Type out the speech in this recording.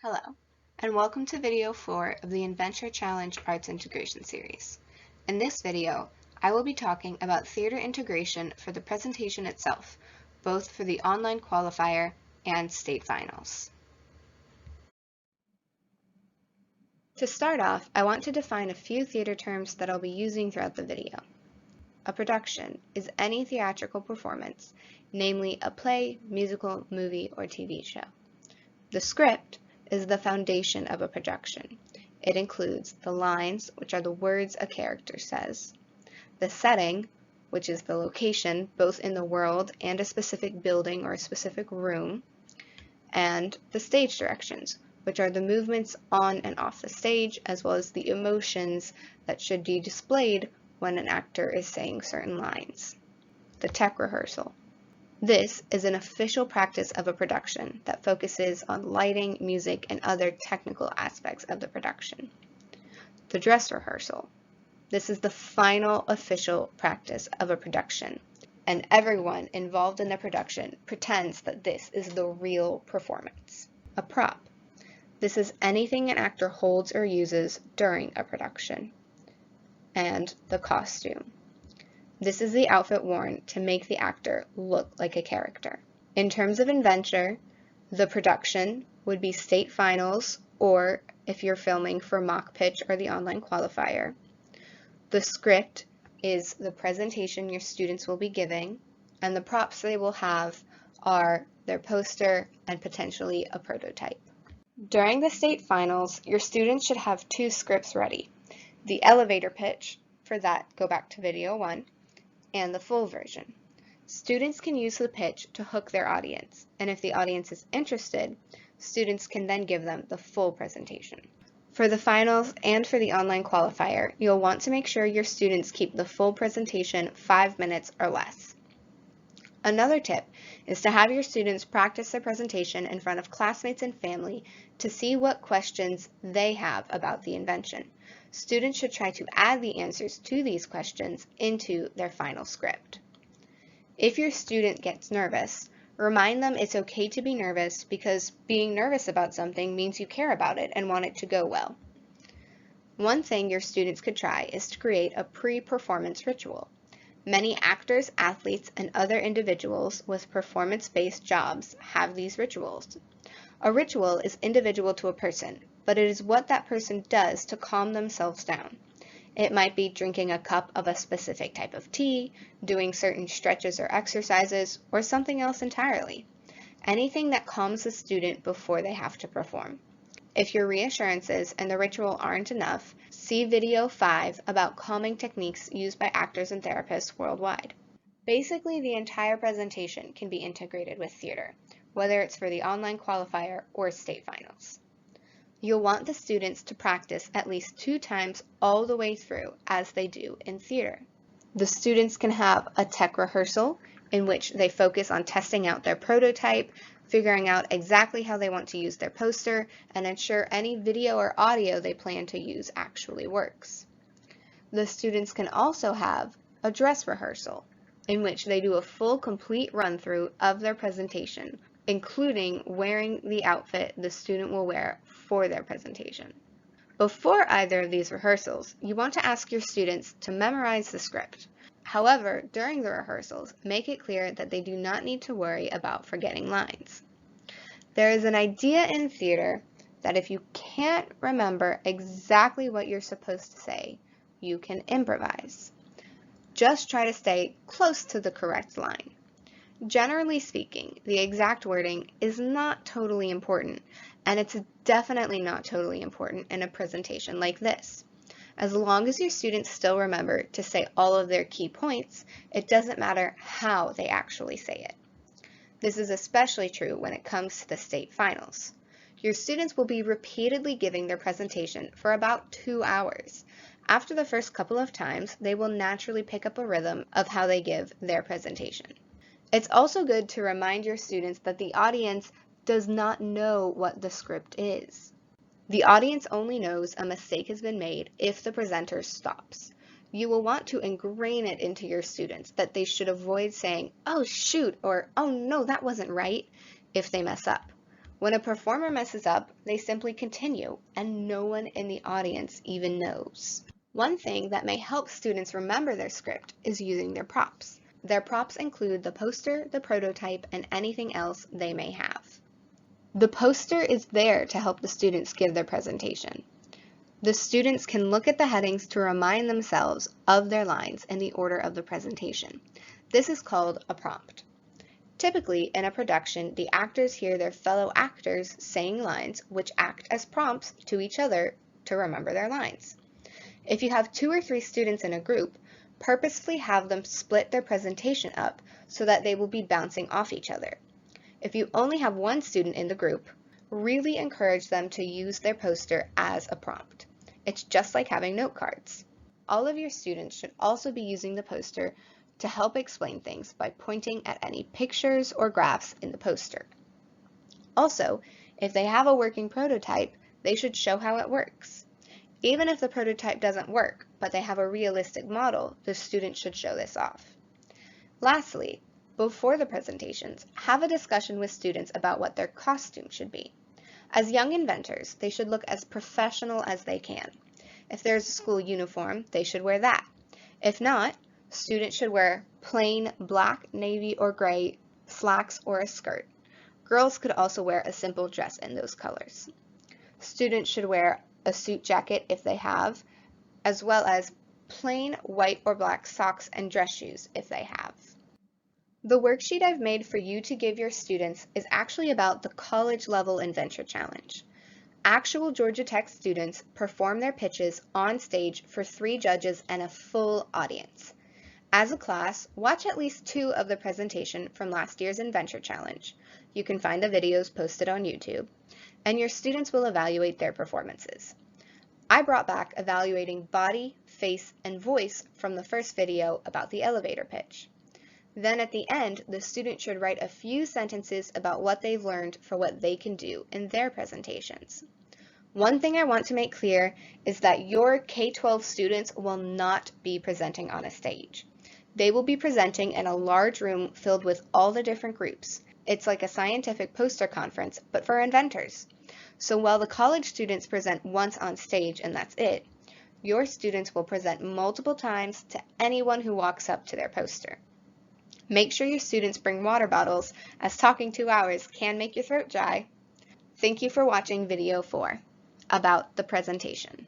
Hello, and welcome to video 4 of the InVenture Challenge Arts Integration Series. In this video, I will be talking about theater integration for the presentation itself, both for the online qualifier and state finals. To start off, I want to define a few theater terms that I'll be using throughout the video. A production is any theatrical performance, namely a play, musical, movie, or TV show. The script is the foundation of a production. It includes the lines, which are the words a character says, the setting, which is the location, both in the world and a specific building or a specific room, and the stage directions, which are the movements on and off the stage, as well as the emotions that should be displayed when an actor is saying certain lines. The tech rehearsal. This is an official practice of a production that focuses on lighting, music, and other technical aspects of the production. The dress rehearsal. This is the final official practice of a production, and everyone involved in the production pretends that this is the real performance. A prop. This is anything an actor holds or uses during a production. And the costume. This is the outfit worn to make the actor look like a character. In terms of InVenture, the production would be state finals, or if you're filming for mock pitch or the online qualifier. The script is the presentation your students will be giving, and the props they will have are their poster and potentially a prototype. During the state finals, your students should have two scripts ready. The elevator pitch, for that go back to video 1, and the full version. Students can use the pitch to hook their audience, and if the audience is interested, students can then give them the full presentation. For the finals and for the online qualifier, you'll want to make sure your students keep the full presentation 5 minutes or less. Another tip is to have your students practice their presentation in front of classmates and family to see what questions they have about the invention. Students should try to add the answers to these questions into their final script. If your student gets nervous, remind them it's okay to be nervous because being nervous about something means you care about it and want it to go well. One thing your students could try is to create a pre-performance ritual. Many actors, athletes, and other individuals with performance-based jobs have these rituals. A ritual is individual to a person, but it is what that person does to calm themselves down. It might be drinking a cup of a specific type of tea, doing certain stretches or exercises, or something else entirely. Anything that calms the student before they have to perform. If your reassurances and the ritual aren't enough, see video 5 about calming techniques used by actors and therapists worldwide. Basically, the entire presentation can be integrated with theater, whether it's for the online qualifier or state finals. You'll want the students to practice at least 2 times all the way through as they do in theater. The students can have a tech rehearsal in which they focus on testing out their prototype, figuring out exactly how they want to use their poster, and ensure any video or audio they plan to use actually works. The students can also have a dress rehearsal in which they do a full complete run-through of their presentation, including wearing the outfit the student will wear for their presentation. Before either of these rehearsals, you want to ask your students to memorize the script. However, during the rehearsals, make it clear that they do not need to worry about forgetting lines. There is an idea in theater that if you can't remember exactly what you're supposed to say, you can improvise. Just try to stay close to the correct line. Generally speaking, the exact wording is not totally important, and it's definitely not totally important in a presentation like this. As long as your students still remember to say all of their key points, it doesn't matter how they actually say it. This is especially true when it comes to the state finals. Your students will be repeatedly giving their presentation for about 2 hours. After the first couple of times, they will naturally pick up a rhythm of how they give their presentation. It's also good to remind your students that the audience does not know what the script is. The audience only knows a mistake has been made if the presenter stops. You will want to ingrain it into your students that they should avoid saying, "Oh shoot," or "Oh no, that wasn't right," if they mess up. When a performer messes up, they simply continue, and no one in the audience even knows. One thing that may help students remember their script is using their props. Their props include the poster, the prototype, and anything else they may have. The poster is there to help the students give their presentation. The students can look at the headings to remind themselves of their lines in the order of the presentation. This is called a prompt. Typically, in a production, the actors hear their fellow actors saying lines which act as prompts to each other to remember their lines. If you have 2 or 3 students in a group, purposefully have them split their presentation up so that they will be bouncing off each other. If you only have 1 student in the group, really encourage them to use their poster as a prompt. It's just like having note cards. All of your students should also be using the poster to help explain things by pointing at any pictures or graphs in the poster. Also, if they have a working prototype, they should show how it works. Even if the prototype doesn't work, but they have a realistic model, the student should show this off. Lastly, before the presentations, have a discussion with students about what their costume should be. As young inventors, they should look as professional as they can. If there's a school uniform, they should wear that. If not, students should wear plain black, navy, or gray slacks or a skirt. Girls could also wear a simple dress in those colors. Students should wear a suit jacket if they have, as well as plain white or black socks and dress shoes if they have. The worksheet I've made for you to give your students is actually about the college level InVenture challenge. Actual Georgia Tech students perform their pitches on stage for 3 judges and a full audience. As a class, watch at least 2 of the presentation from last year's InVenture challenge. You can find the videos posted on YouTube, and your students will evaluate their performances. I brought back evaluating body, face, and voice from the first video about the elevator pitch. Then at the end, the student should write a few sentences about what they've learned for what they can do in their presentations. One thing I want to make clear is that your K-12 students will not be presenting on a stage. They will be presenting in a large room filled with all the different groups. It's like a scientific poster conference, but for inventors. So while the college students present once on stage and that's it, your students will present multiple times to anyone who walks up to their poster. Make sure your students bring water bottles, as talking 2 hours can make your throat dry. Thank you for watching video 4 about the presentation.